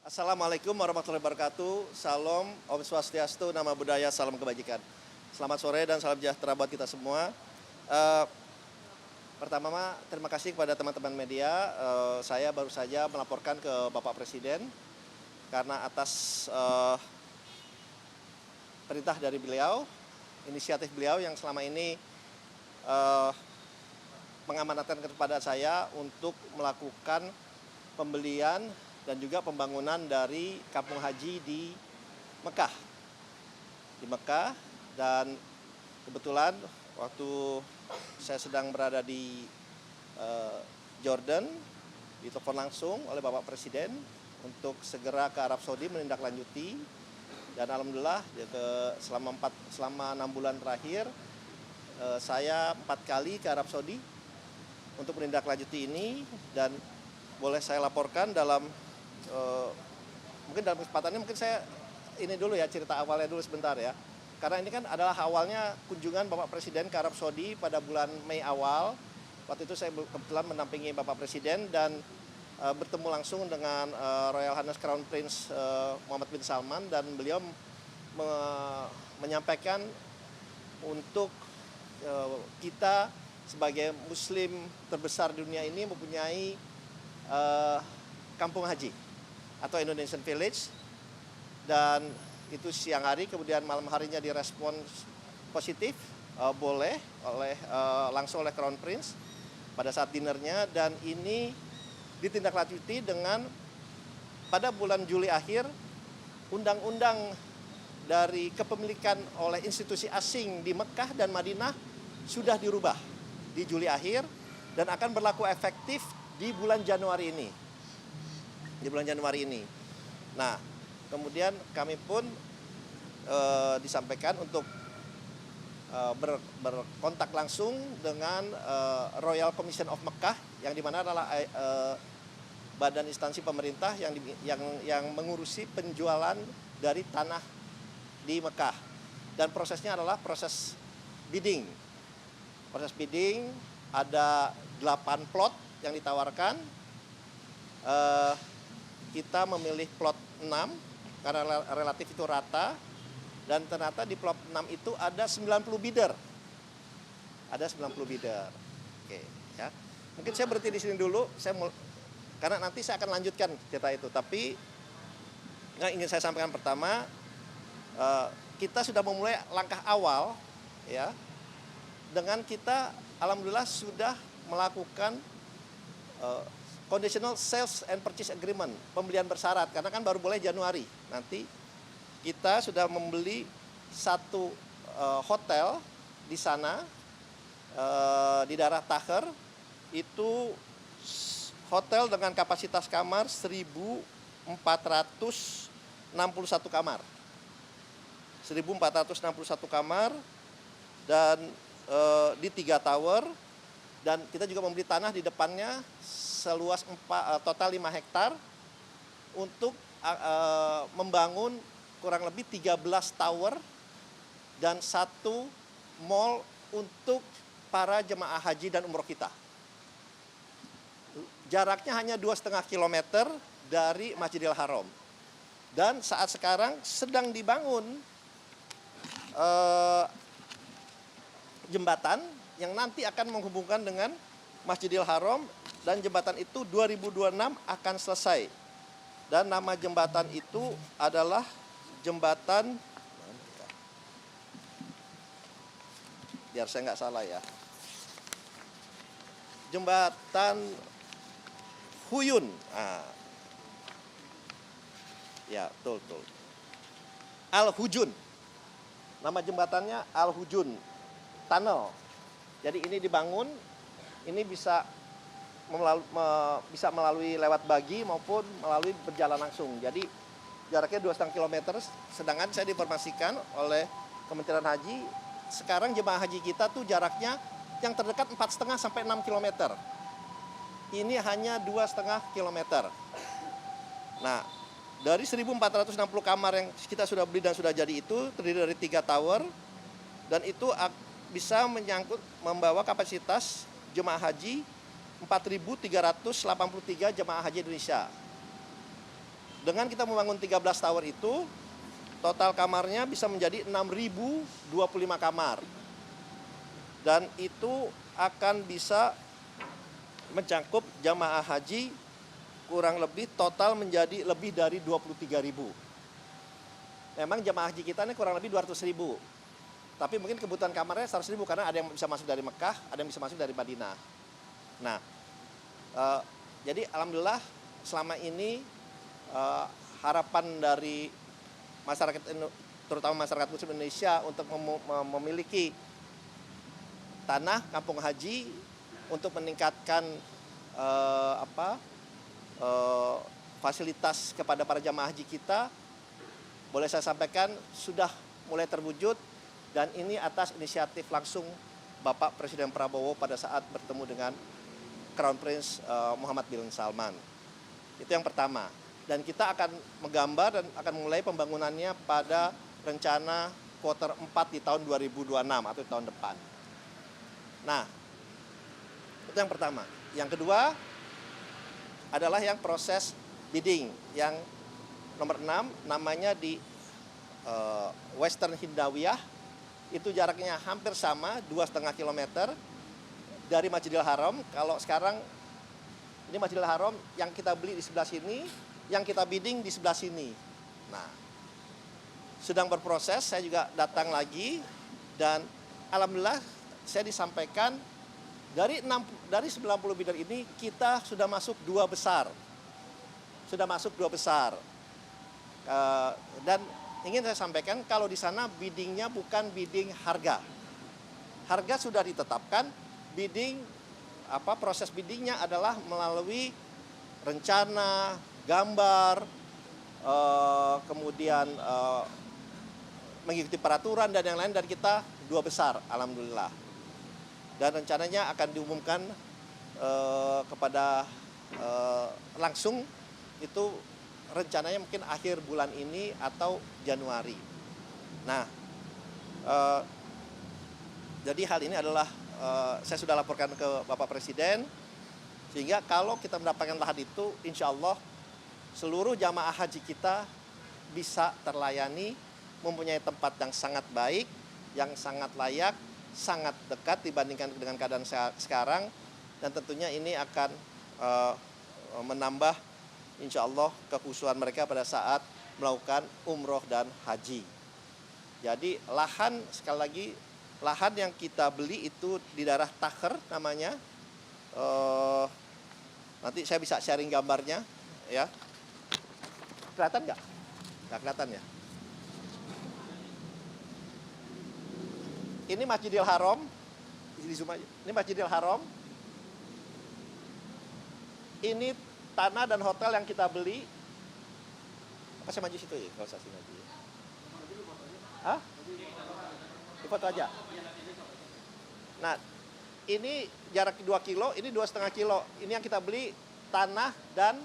Assalamualaikum warahmatullahi wabarakatuh. Salam, Om Swastiastu, Nama Budaya, Salam Kebajikan. Selamat sore dan salam sejahtera buat kita semua. Eh, Pertama, terima kasih kepada teman-teman media. Saya baru saja melaporkan ke Bapak Presiden karena atas perintah dari beliau, inisiatif beliau yang selama ini mengamanatkan kepada saya untuk melakukan pembelian dan juga pembangunan dari kampung haji di Mekah. Dan kebetulan waktu saya sedang berada di Jordan, ditelepon langsung oleh Bapak Presiden untuk segera ke Arab Saudi menindaklanjuti. Dan alhamdulillah selama 6 bulan terakhir saya 4 kali ke Arab Saudi untuk menindaklanjuti ini, dan boleh saya laporkan mungkin dalam kesempatannya mungkin saya ini dulu ya, cerita awalnya dulu sebentar ya. Karena ini kan adalah awalnya kunjungan Bapak Presiden ke Arab Saudi pada bulan Mei awal. Waktu itu saya kebetulan mendampingi Bapak Presiden dan bertemu langsung dengan Royal Highness Crown Prince Muhammad bin Salman, dan beliau menyampaikan untuk kita sebagai muslim terbesar di dunia ini mempunyai kampung haji atau Indonesian Village, dan itu siang hari, kemudian malam harinya direspon positif boleh langsung oleh Crown Prince pada saat dinernya, dan ini ditindaklanjuti dengan pada bulan Juli akhir undang-undang dari kepemilikan oleh institusi asing di Mekah dan Madinah sudah dirubah di Juli akhir dan akan berlaku efektif di bulan Januari ini. Nah, kemudian kami pun disampaikan untuk berkontak langsung dengan Royal Commission of Mekah, yang dimana adalah badan instansi pemerintah yang mengurusi penjualan dari tanah di Mekah. Dan prosesnya adalah proses bidding. Proses bidding, ada 8 plot yang ditawarkan. Kita memilih plot 6 karena relatif itu rata, dan ternyata di plot 6 itu ada 90 bidder. Oke, ya. Mungkin saya berhenti di sini dulu, karena nanti saya akan lanjutkan cerita itu. Tapi yang ingin saya sampaikan pertama, kita sudah memulai langkah awal ya, dengan kita alhamdulillah sudah melakukan conditional sales and purchase agreement, pembelian bersyarat, karena kan baru boleh Januari. Nanti kita sudah membeli satu hotel di sana, di daerah Taher. Itu hotel dengan kapasitas kamar 1.461 kamar. 1.461 kamar, dan di 3 tower, dan kita juga membeli tanah di depannya seluas total 5 hektar untuk membangun kurang lebih 13 tower dan 1 mall untuk para jemaah haji dan umroh kita. Jaraknya hanya 2,5 km dari Masjidil Haram. Dan saat sekarang sedang dibangun jembatan yang nanti akan menghubungkan dengan Masjidil Haram, dan jembatan itu 2026 akan selesai. Dan nama jembatan itu adalah jembatan, biar saya nggak salah ya, jembatan Huyun. Ya, betul. Al-Hujun. Nama jembatannya Al-Hujun Tunnel. Jadi ini dibangun, ini bisa melalui lewat bagi maupun melalui berjalan langsung. Jadi jaraknya 2,5 km, sedangkan saya diinformasikan oleh Kementerian Haji, sekarang jemaah haji kita tuh jaraknya yang terdekat 4,5 sampai 6 km. Ini hanya 2,5 km. Nah, dari 1.460 kamar yang kita sudah beli dan sudah jadi itu terdiri dari 3 tower, dan itu bisa membawa kapasitas jemaah haji 4.383 jemaah haji Indonesia. Dengan kita membangun 13 tower itu, total kamarnya bisa menjadi 6.025 kamar. Dan itu akan bisa mencakup jamaah haji kurang lebih total menjadi lebih dari 23.000. Memang jamaah haji kita ini kurang lebih 200.000. Tapi mungkin kebutuhan kamarnya 100.000 karena ada yang bisa masuk dari Mekah, ada yang bisa masuk dari Madinah. Nah, jadi alhamdulillah selama ini harapan dari masyarakat, terutama masyarakat Muslim Indonesia untuk memiliki tanah kampung haji untuk meningkatkan fasilitas kepada para jamaah haji kita, boleh saya sampaikan sudah mulai terwujud, dan ini atas inisiatif langsung Bapak Presiden Prabowo pada saat bertemu dengan Crown Prince Muhammad bin Salman. Itu yang pertama. Dan kita akan menggambar dan akan mulai pembangunannya pada rencana kuartal 4 di tahun 2026 atau di tahun depan. Nah, itu yang pertama. Yang kedua adalah yang proses bidding yang nomor 6, namanya di Western Hindawiyah. Itu jaraknya hampir sama, 2,5 km dari Masjidil Haram. Kalau sekarang ini Masjidil Haram yang kita beli di sebelah sini, yang kita bidding di sebelah sini. Nah, sedang berproses, saya juga datang lagi, dan alhamdulillah saya disampaikan dari 90 bidder ini kita sudah masuk 2 besar. Sudah masuk 2 besar. Dan ingin saya sampaikan kalau di sana biddingnya bukan bidding harga. Harga sudah ditetapkan, bidding proses biddingnya adalah melalui rencana, gambar, kemudian mengikuti peraturan dan yang lain, dan kita 2 besar, alhamdulillah. Dan rencananya akan diumumkan kepada langsung itu rencananya mungkin akhir bulan ini atau Januari. Nah, jadi hal ini adalah saya sudah laporkan ke Bapak Presiden, sehingga kalau kita mendapatkan lahan itu, insya Allah seluruh jamaah haji kita bisa terlayani, mempunyai tempat yang sangat baik, yang sangat layak, sangat dekat dibandingkan dengan keadaan sekarang, dan tentunya ini akan menambah insya Allah kekhusyuan mereka pada saat melakukan umroh dan haji. Jadi lahan, sekali lagi, lahan yang kita beli itu di daerah Takher namanya. Nanti saya bisa sharing gambarnya, ya. Kelihatan nggak? Nggak kelihatan ya? Ini Masjidil Haram. Di zoom aja. Ini Masjidil Haram. Ini tanah dan hotel yang kita beli. Apa saya maju situ ya? Kalau saya sini aja. Hah? Di foto aja. Nah, ini jarak 2 kilo, ini 2,5 kilo. Ini yang kita beli tanah dan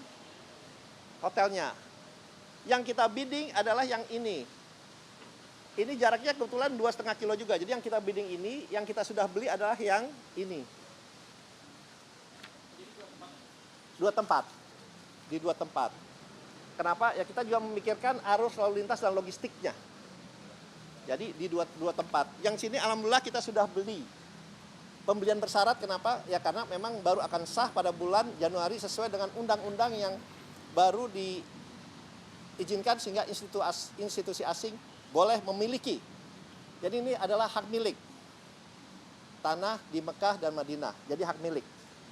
hotelnya. Yang kita bidding adalah yang ini. Ini jaraknya kebetulan 2,5 kilo juga. Jadi yang kita bidding ini, yang kita sudah beli adalah yang ini. 2 tempat. Di 2 tempat. Kenapa? Ya kita juga memikirkan arus lalu lintas dan logistiknya. Jadi di dua tempat. Yang sini alhamdulillah kita sudah beli. Pembelian bersyarat, kenapa? Ya karena memang baru akan sah pada bulan Januari sesuai dengan undang-undang yang baru diizinkan, sehingga institusi asing boleh memiliki. Jadi ini adalah hak milik. Tanah di Mekah dan Madinah. Jadi hak milik,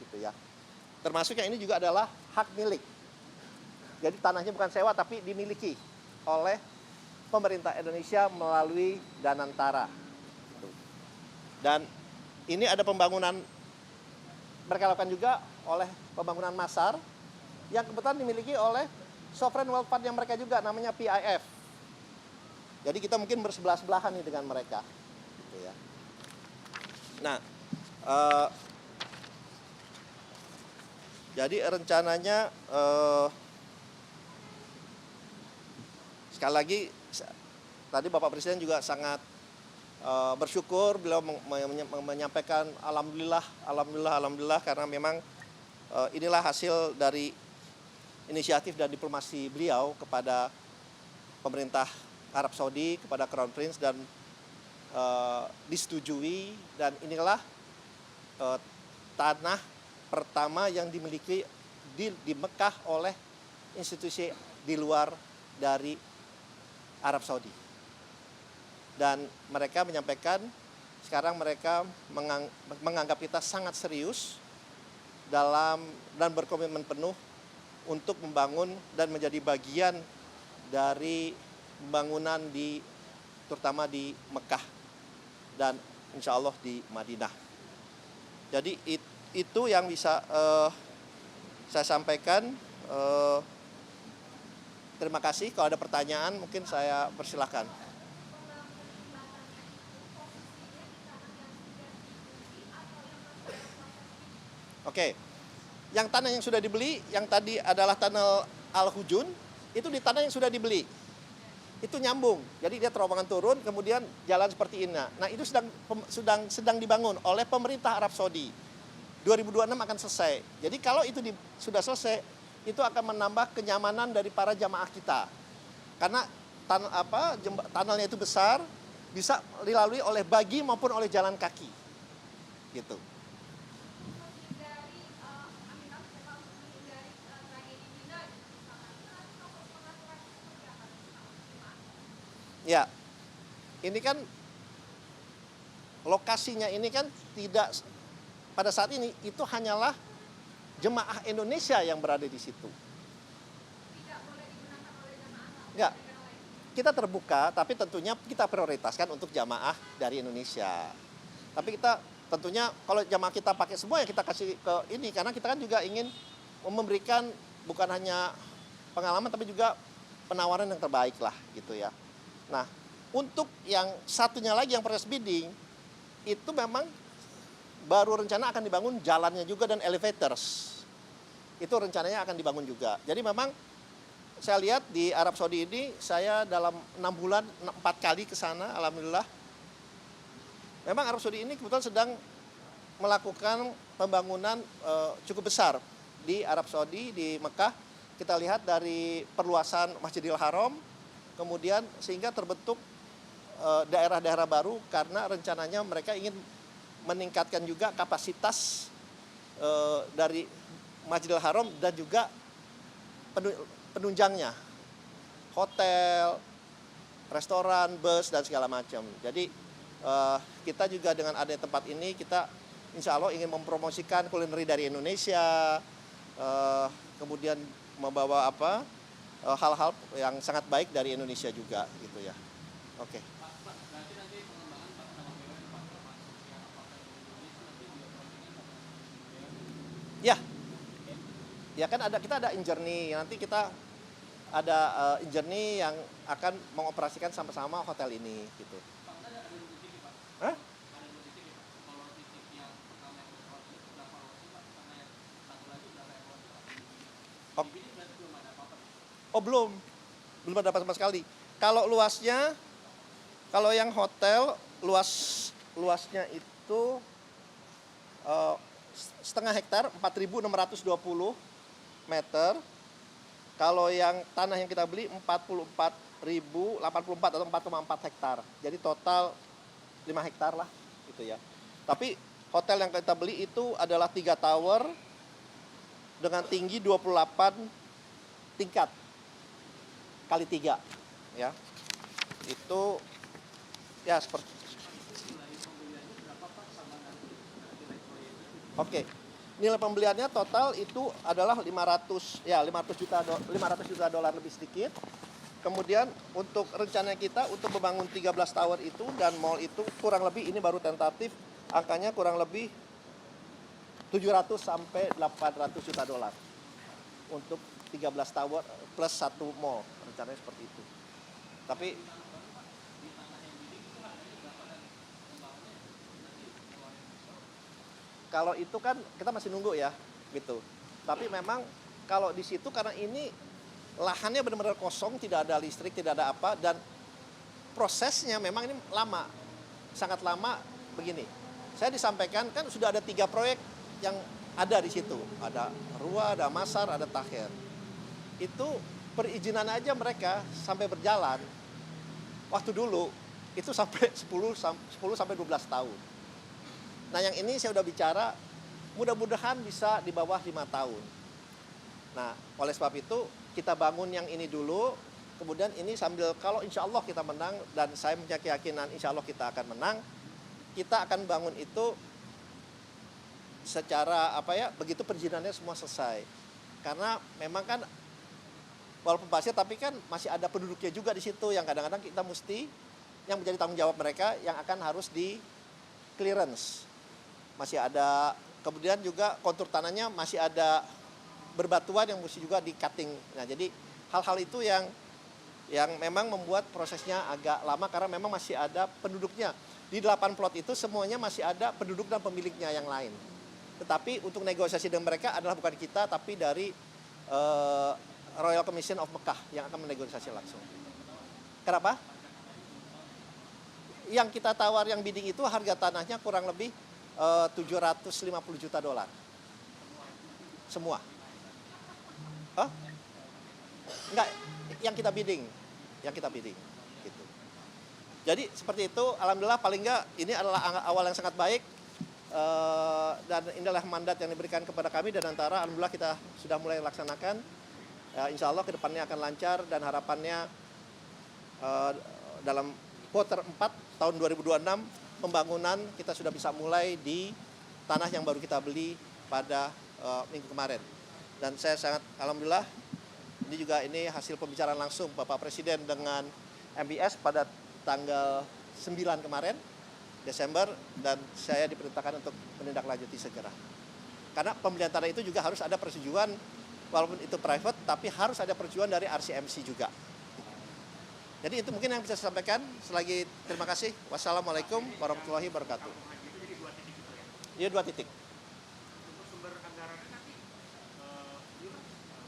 gitu ya. Termasuk yang ini juga adalah hak milik. Jadi tanahnya bukan sewa tapi dimiliki oleh pemerintah Indonesia melalui Danantara. Dan ini ada pembangunan, mereka lakukan juga oleh pembangunan Masar yang kebetulan dimiliki oleh Sovereign Wealth Fund yang mereka juga, namanya PIF. Jadi kita mungkin bersebelah-sebelahan nih dengan mereka. Gitu ya. Nah, jadi rencananya sekali lagi tadi Bapak Presiden juga sangat bersyukur, beliau menyampaikan alhamdulillah karena memang inilah hasil dari inisiatif dan diplomasi beliau kepada pemerintah Arab Saudi, kepada Crown Prince, dan disetujui, dan inilah tanah pertama yang dimiliki di Mekah oleh institusi di luar dari Arab Saudi. Dan mereka menyampaikan sekarang mereka menganggap kita sangat serius dan berkomitmen penuh untuk membangun dan menjadi bagian dari pembangunan terutama di Mekah dan insya Allah di Madinah. Jadi itu yang bisa saya sampaikan. Terima kasih. Kalau ada pertanyaan mungkin saya persilahkan. Oke, yang tanah yang sudah dibeli, yang tadi adalah tanah Al-Hujun, itu di tanah yang sudah dibeli. Itu nyambung, jadi dia terowongan turun, kemudian jalan seperti ini. Nah itu sedang dibangun oleh pemerintah Arab Saudi. 2026 akan selesai. Jadi kalau itu sudah selesai, itu akan menambah kenyamanan dari para jamaah kita. Karena tunnelnya itu besar, bisa dilalui oleh bagi maupun oleh jalan kaki. Gitu. Ya, ini kan lokasinya ini kan tidak pada saat ini itu hanyalah jemaah Indonesia yang berada di situ. Tidak boleh digunakan oleh jemaah. Enggak. Kita terbuka, tapi tentunya kita prioritaskan untuk jamaah dari Indonesia. Tapi kita tentunya kalau jamaah kita pakai semua ya kita kasih ke ini, karena kita kan juga ingin memberikan bukan hanya pengalaman tapi juga penawaran yang terbaik lah gitu ya. Nah, untuk yang satunya lagi yang proses bidding, itu memang baru rencana akan dibangun jalannya juga dan elevators. Itu rencananya akan dibangun juga. Jadi memang saya lihat di Arab Saudi ini, saya dalam 6 bulan 4 kali ke sana, alhamdulillah. Memang Arab Saudi ini kebetulan sedang melakukan pembangunan cukup besar di Arab Saudi, di Mekah. Kita lihat dari perluasan Masjidil Haram, kemudian sehingga terbentuk daerah-daerah baru karena rencananya mereka ingin meningkatkan juga kapasitas dari Masjidil Haram dan juga penunjangnya, hotel, restoran, bus, dan segala macam. Jadi kita juga dengan adanya tempat ini, kita insya Allah ingin mempromosikan kulineri dari Indonesia, kemudian membawa hal-hal yang sangat baik dari Indonesia juga gitu ya. Oke. Ya. Ya kan kita ada Injourney, nanti kita ada Injourney yang akan mengoperasikan sama-sama hotel ini gitu. Hah? Oh belum ada apa sama sekali. Kalau luasnya, kalau yang hotel luasnya itu setengah hektar, 4.620 meter. Kalau yang tanah yang kita beli 44.084 atau 4,4 hektar. Jadi total 5 hektar lah gitu ya. Tapi hotel yang kita beli itu adalah 3 tower dengan tinggi 28 tingkat kali 3 ya. Itu ya seperti Oke. Nilai pembeliannya total itu adalah 500 juta dolar lebih sedikit. Kemudian untuk rencana kita untuk membangun 13 tower itu dan mall itu kurang lebih, ini baru tentatif, angkanya kurang lebih 700 sampai 800 juta dolar. Untuk 13 tower plus 1 mall, rencananya seperti itu. Tapi kalau itu kan kita masih nunggu ya, gitu. Tapi memang kalau di situ karena ini lahannya benar-benar kosong, tidak ada listrik, tidak ada apa, dan prosesnya memang ini lama, sangat lama begini. Saya disampaikan kan sudah ada 3 proyek yang ada di situ, ada Ruwa, ada Masar, ada Taher. itu perizinan aja mereka sampai berjalan waktu dulu itu sampai 10 sampai 12 tahun. Nah, yang ini saya udah bicara mudah-mudahan bisa di bawah 5 tahun. Nah, oleh sebab itu kita bangun yang ini dulu, kemudian ini sambil kalau insya Allah kita menang, dan saya punya keyakinan insya Allah kita akan menang, kita akan bangun itu secara begitu perizinannya semua selesai. Karena memang kan walaupun pasir tapi kan masih ada penduduknya juga di situ yang kadang-kadang kita mesti yang menjadi tanggung jawab mereka yang akan harus di clearance. Masih ada, kemudian juga kontur tanahnya masih ada berbatuan yang mesti juga di cutting. Nah, jadi hal-hal itu yang memang membuat prosesnya agak lama karena memang masih ada penduduknya. Di 8 plot itu semuanya masih ada penduduk dan pemiliknya yang lain. Tetapi untuk negosiasi dengan mereka adalah bukan kita, tapi dari Royal Commission of Mekah yang akan menegosiasi langsung. Kenapa? Yang kita tawar yang bidding itu harga tanahnya kurang lebih $750 juta. Semua. Hah? Enggak, yang kita bidding. Gitu. Jadi seperti itu, alhamdulillah paling enggak ini adalah awal yang sangat baik. Dan inilah mandat yang diberikan kepada kami dan antara alhamdulillah kita sudah mulai laksanakan. Insya Allah kedepannya akan lancar dan harapannya dalam quarter 4 tahun 2026 pembangunan kita sudah bisa mulai di tanah yang baru kita beli pada minggu kemarin. Dan saya sangat alhamdulillah ini hasil pembicaraan langsung Bapak Presiden dengan MBS pada tanggal 9 kemarin Desember, dan saya diperintahkan untuk menindaklanjuti segera. Karena pembelian tanah itu juga harus ada persetujuan, walaupun itu private, tapi harus ada persetujuan dari RCMC juga. Jadi itu mungkin yang bisa saya sampaikan. Selagi terima kasih. Wassalamualaikum warahmatullahi wabarakatuh. Iya, 2 titik. Untuk sumber anggarannya nanti,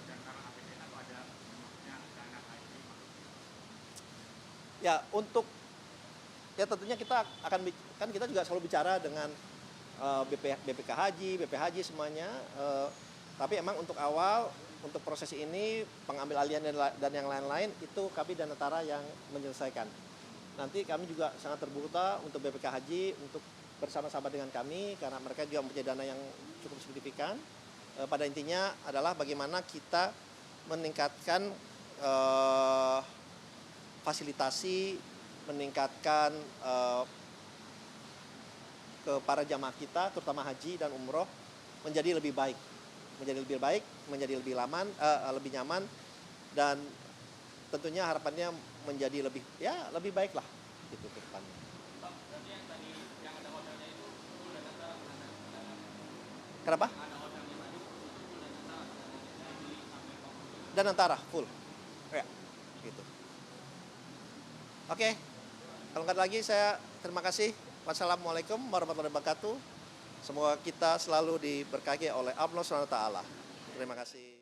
dan karena APBN atau ada dana haji? Ya, untuk tentunya kita akan, kan kita juga selalu bicara dengan BPK Haji semuanya. Tapi emang untuk awal, untuk proses ini, pengambil alihan dan yang lain-lain, itu kami dan Netara yang menyelesaikan. Nanti kami juga sangat terbuka untuk BPK Haji, untuk bersama-sama dengan kami, karena mereka juga mempunyai dana yang cukup signifikan. Pada intinya adalah bagaimana kita meningkatkan fasilitasi, meningkatkan ke para jamaah kita, terutama haji dan umroh, menjadi lebih baik, menjadi lebih nyaman, dan tentunya harapannya menjadi lebih baik lah gitu ke depannya. Pak, berarti yang tadi yang ada hotelnya itu sudah Netara Kenapa? ada hotelnya tadi sudah Netara beli sampai Dan antara full, ya, gitu. Oke, kalau nggak ada lagi saya terima kasih. Wassalamualaikum warahmatullahi wabarakatuh. Semoga kita selalu diberkahi oleh Allah SWT. Terima kasih.